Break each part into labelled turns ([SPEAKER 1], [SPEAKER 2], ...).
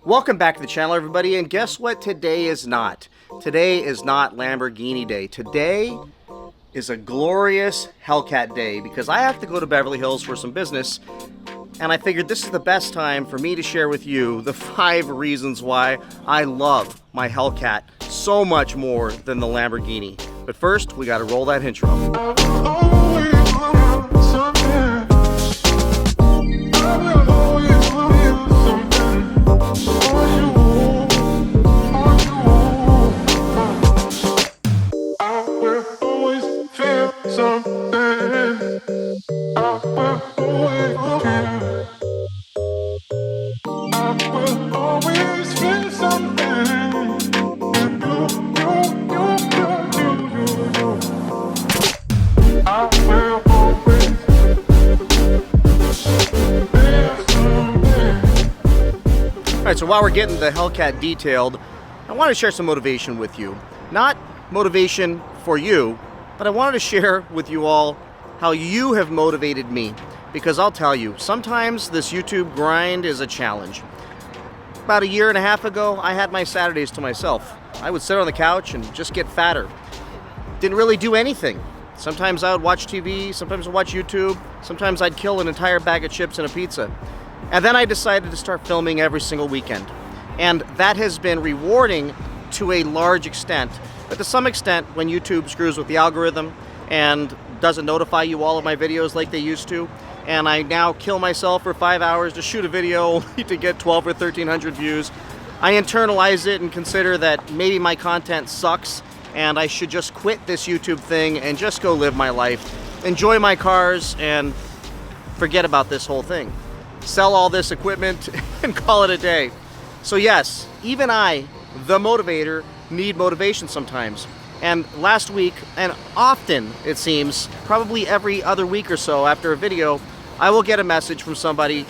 [SPEAKER 1] Welcome back to the channel, everybody, and guess what today is not? Today is not Lamborghini Day. Today is a glorious Hellcat Day because I have to go to Beverly Hills for some business, and I figured this is the best time for me to share with you the 5 reasons why I love my Hellcat so much more than the Lamborghini. But first, we gotta roll that intro. Alright, so while we're getting the Hellcat detailed, I want to share some motivation with you. Not motivation for you, but I wanted to share with you all how you have motivated me. Because I'll tell you, sometimes this YouTube grind is a challenge. About 1.5 years ago, I had my Saturdays to myself. I would sit on the couch and just get fatter. Didn't really do anything. Sometimes I would watch TV, sometimes I'd watch YouTube, sometimes I'd kill an entire bag of chips and a pizza. And then I decided to start filming every single weekend. And that has been rewarding to a large extent. But to some extent, when YouTube screws with the algorithm and doesn't notify you all of my videos like they used to, and I now kill myself for 5 hours to shoot a video only to get 12 or 1,300 views, I internalize it and consider that maybe my content sucks and I should just quit this YouTube thing and just go live my life, enjoy my cars, and forget about this whole thing. Sell all this equipment and call it a day. So yes, even I, the motivator, need motivation sometimes. And last week, and often it seems, probably every other week or so after a video, I will get a message from somebody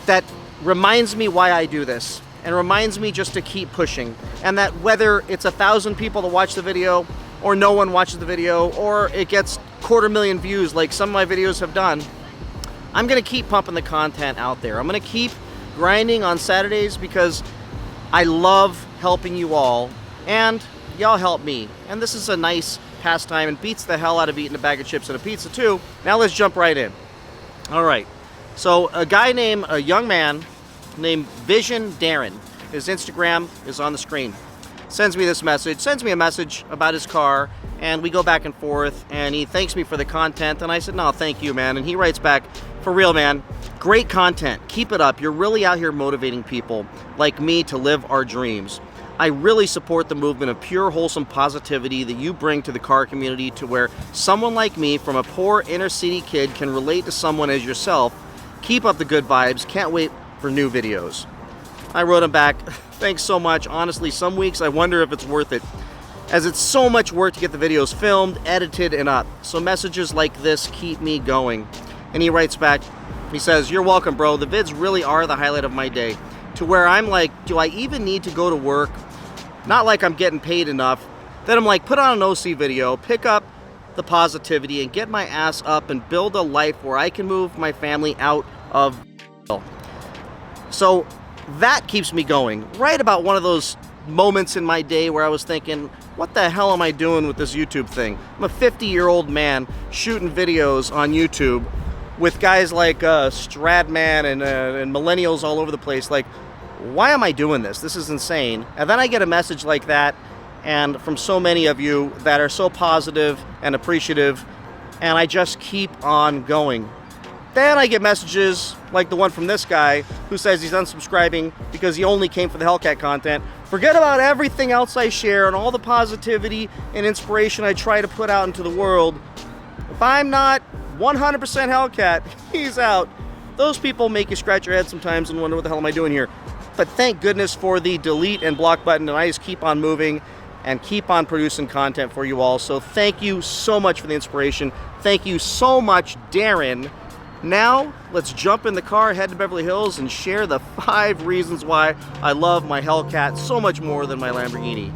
[SPEAKER 1] that reminds me why I do this and reminds me just to keep pushing, and that whether it's 1,000 people to watch the video or no one watches the video or it gets 250,000 views like some of my videos have done, I'm gonna keep pumping the content out there. I'm gonna keep grinding on Saturdays because I love helping you all and y'all help me. And this is a nice pastime and beats the hell out of eating a bag of chips and a pizza too. Now let's jump right in. All right, so a young man named Vision Darren, his Instagram is on the screen, sends me a message about his car, and we go back and forth, and he thanks me for the content, and I said, no, thank you, man. And he writes back, for real, man, great content, keep it up. You're really out here motivating people like me to live our dreams. I really support the movement of pure, wholesome positivity that you bring to the car community, to where someone like me from a poor inner city kid can relate to someone as yourself. Keep up the good vibes. Can't wait for new videos. I wrote him back, thanks so much. Honestly, some weeks I wonder if it's worth it, as it's so much work to get the videos filmed, edited, and up. So messages like this keep me going. And he writes back, he says, you're welcome, bro. The vids really are the highlight of my day, to where I'm like, do I even need to go to work? Not like I'm getting paid enough. Then I'm like, put on an OC video, pick up the positivity, and get my ass up and build a life where I can move my family out of. So that keeps me going. Right about one of those moments in my day where I was thinking, what the hell am I doing with this YouTube thing? I'm a 50-year-old man shooting videos on YouTube with guys like Stradman and millennials all over the place. Like, why am I doing this? This is insane. And then I get a message like that, and from so many of you that are so positive and appreciative, and I just keep on going. Then I get messages like the one from this guy who says he's unsubscribing because he only came for the Hellcat content. Forget about everything else I share and all the positivity and inspiration I try to put out into the world. If I'm not 100% Hellcat, he's out. Those people make you scratch your head sometimes and wonder what the hell am I doing here. But thank goodness for the delete and block button, and I just keep on moving and keep on producing content for you all. So thank you so much for the inspiration. Thank you so much, Darren. Now, let's jump in the car, head to Beverly Hills, and share the 5 reasons why I love my Hellcat so much more than my Lamborghini.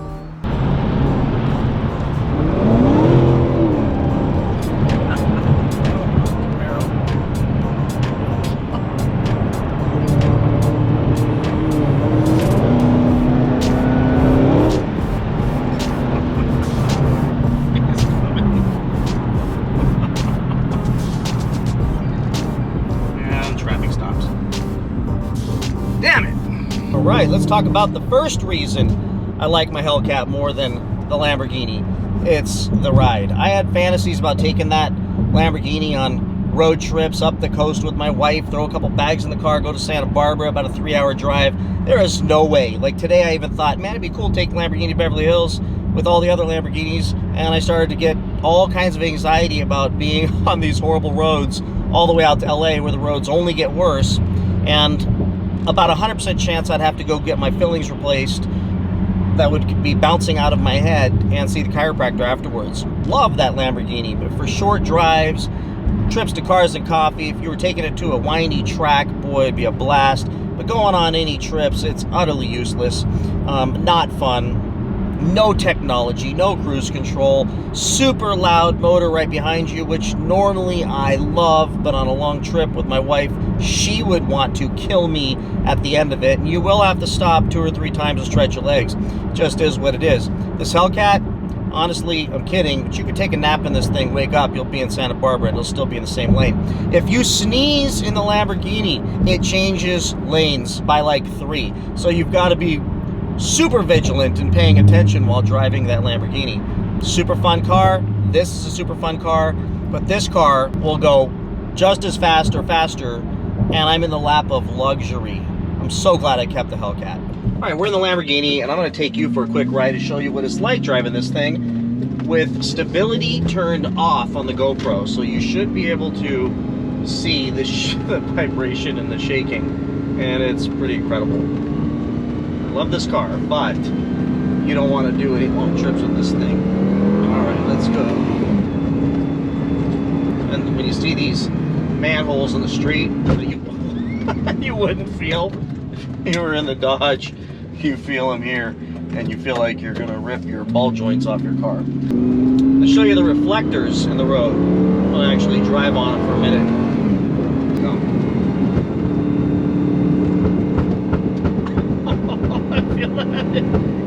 [SPEAKER 1] right, let's talk about the first reason I like my Hellcat more than the Lamborghini. It's the ride. I had fantasies about taking that Lamborghini on road trips up the coast with my wife, throw a couple bags in the car, go to Santa Barbara, about a 3-hour drive. There is no way. Like today I even thought, man, it'd be cool to take Lamborghini to Beverly Hills with all the other Lamborghinis, and I started to get all kinds of anxiety about being on these horrible roads all the way out to LA where the roads only get worse, and about 100% chance I'd have to go get my fillings replaced that would be bouncing out of my head and see the chiropractor afterwards. Love that Lamborghini, but for short drives, trips to Cars and Coffee, if you were taking it to a windy track, boy, it'd be a blast. But going on any trips, it's utterly useless, not fun. No technology, no cruise control, super loud motor right behind you, which normally I love, but on a long trip with my wife, she would want to kill me at the end of it, and you will have to stop 2 or 3 times to stretch your legs. Just is what it is. This Hellcat, honestly, I'm kidding, but you could take a nap in this thing, wake up, you'll be in Santa Barbara, and it'll still be in the same lane. If you sneeze in the Lamborghini, it changes lanes by like 3, so you've got to be super vigilant and paying attention while driving that Lamborghini. Super fun car. This is a super fun car, but this car will go just as fast or faster, and I'm in the lap of luxury. I'm so glad I kept the Hellcat. All right, we're in the Lamborghini, and I'm going to take you for a quick ride to show you what it's like driving this thing with stability turned off on the GoPro. So you should be able to see the vibration and the shaking, and it's pretty incredible. Love this car, but you don't want to do any long trips with this thing. All right, let's go. And when you see these manholes in the street that you wouldn't feel if you were in the Dodge, you feel them here, and you feel like you're gonna rip your ball joints off your car. I'll show you the reflectors in the road. I'm gonna actually drive on them for a minute.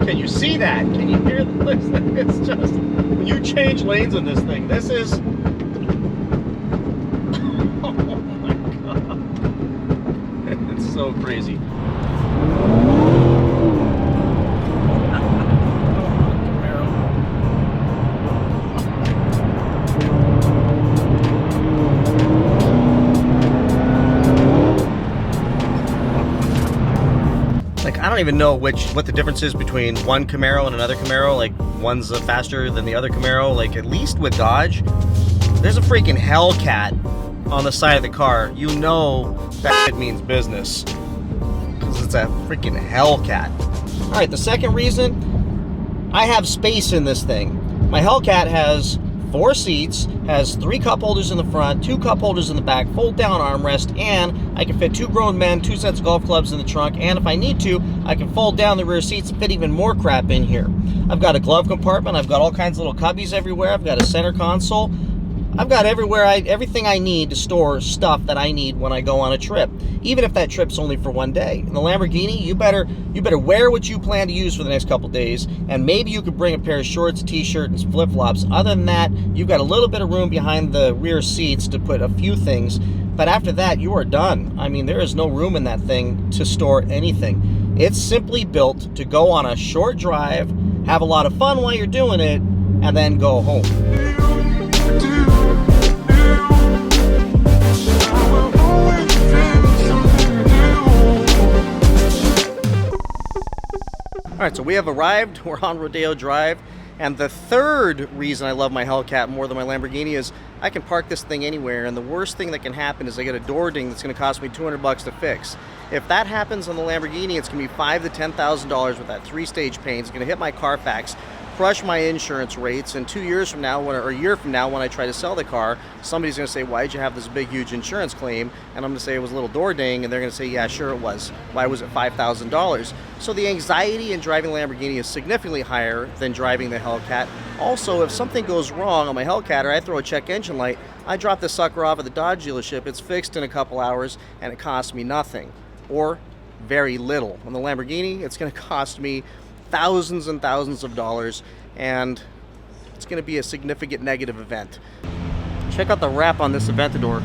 [SPEAKER 1] Can you see that? Can you hear this? It's just, when you change lanes in this thing, this is, oh my God. It's so crazy. I don't even know what the difference is between one Camaro and another Camaro. Like, one's faster than the other Camaro. Like, at least with Dodge, there's a freaking Hellcat on the side of the car. You know that means business, because it's a freaking Hellcat. All right, the second reason, I have space in this thing. My Hellcat has 4 seats, has 3 cup holders in the front, 2 cup holders in the back, fold down armrest, and I can fit 2 grown men, 2 sets of golf clubs in the trunk, and if I need to, I can fold down the rear seats and fit even more crap in here. I've got a glove compartment, I've got all kinds of little cubbies everywhere, I've got a center console. I've got everything I need to store stuff that I need when I go on a trip, even if that trip's only for one day. In the Lamborghini, you better wear what you plan to use for the next couple days, and maybe you could bring a pair of shorts, a t-shirt, and some flip-flops. Other than that, you've got a little bit of room behind the rear seats to put a few things, but after that, you are done. I mean, there is no room in that thing to store anything. It's simply built to go on a short drive, have a lot of fun while you're doing it, and then go home. All right, so we have arrived. We're on Rodeo Drive, and the third reason I love my Hellcat more than my Lamborghini is I can park this thing anywhere, and the worst thing that can happen is I get a door ding that's going to cost me $200 to fix. If that happens on the Lamborghini, it's going to be $5,000 to $10,000 with that 3-stage paint. It's going to hit my Carfax, crush my insurance rates, and 2 years from now, or a year from now, when I try to sell the car, somebody's going to say, why did you have this big, huge insurance claim? And I'm going to say it was a little door ding, and they're going to say, yeah, sure it was. Why was it $5,000? So the anxiety in driving Lamborghini is significantly higher than driving the Hellcat. Also, if something goes wrong on my Hellcat or I throw a check engine light, I drop the sucker off at the Dodge dealership, it's fixed in a couple hours, and it costs me nothing, or very little. On the Lamborghini, it's going to cost me thousands and thousands of dollars, and it's going to be a significant negative event. Check out the wrap on this Aventador.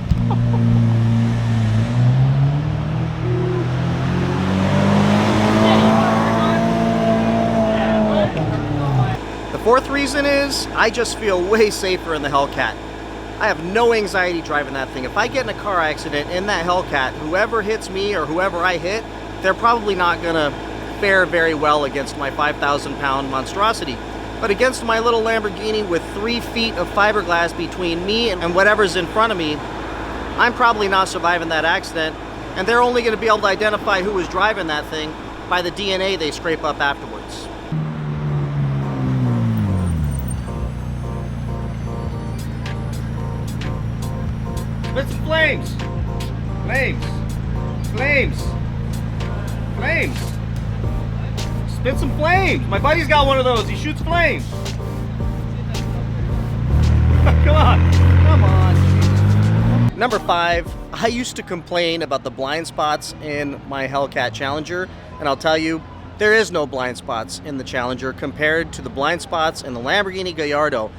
[SPEAKER 1] reason is I just feel way safer in the Hellcat. I have no anxiety driving that thing. If I get in a car accident in that Hellcat, whoever hits me or whoever I hit, they're probably not gonna fare very well against my 5,000-pound monstrosity. But against my little Lamborghini with 3 feet of fiberglass between me and whatever's in front of me, I'm probably not surviving that accident, and they're only gonna be able to identify who was driving that thing by the DNA they scrape up afterwards. Spit some flames! Flames! Flames! Flames! Spit some flames! My buddy's got one of those. He shoots flames. Come on. Come on. Number 5, I used to complain about the blind spots in my Hellcat Challenger, and I'll tell you, there is no blind spots in the Challenger compared to the blind spots in the Lamborghini Gallardo.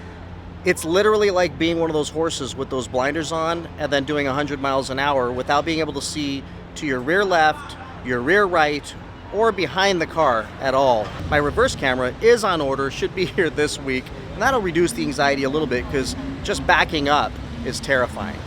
[SPEAKER 1] It's literally like being one of those horses with those blinders on and then doing 100 miles an hour without being able to see to your rear left, your rear right, or behind the car at all. My reverse camera is on order, should be here this week, and that'll reduce the anxiety a little bit because just backing up is terrifying.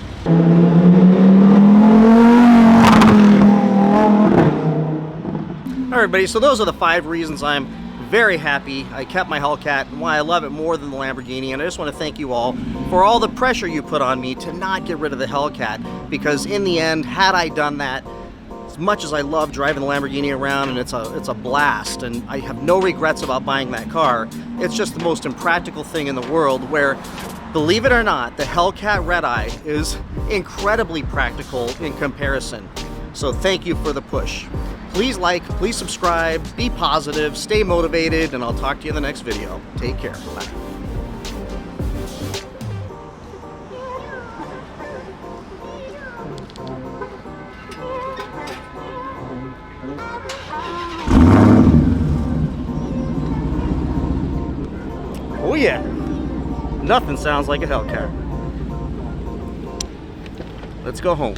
[SPEAKER 1] All right, everybody, so those are the 5 reasons I'm very happy I kept my Hellcat and why I love it more than the Lamborghini. And I just want to thank you all for all the pressure you put on me to not get rid of the Hellcat, because in the end, had I done that, as much as I love driving the Lamborghini around and it's a blast and I have no regrets about buying that car, it's just the most impractical thing in the world where, believe it or not, the Hellcat Redeye is incredibly practical in comparison. So thank you for the push. Please like, please subscribe, be positive, stay motivated, and I'll talk to you in the next video. Take care. Bye. Oh yeah, nothing sounds like a Hellcat. Let's go home.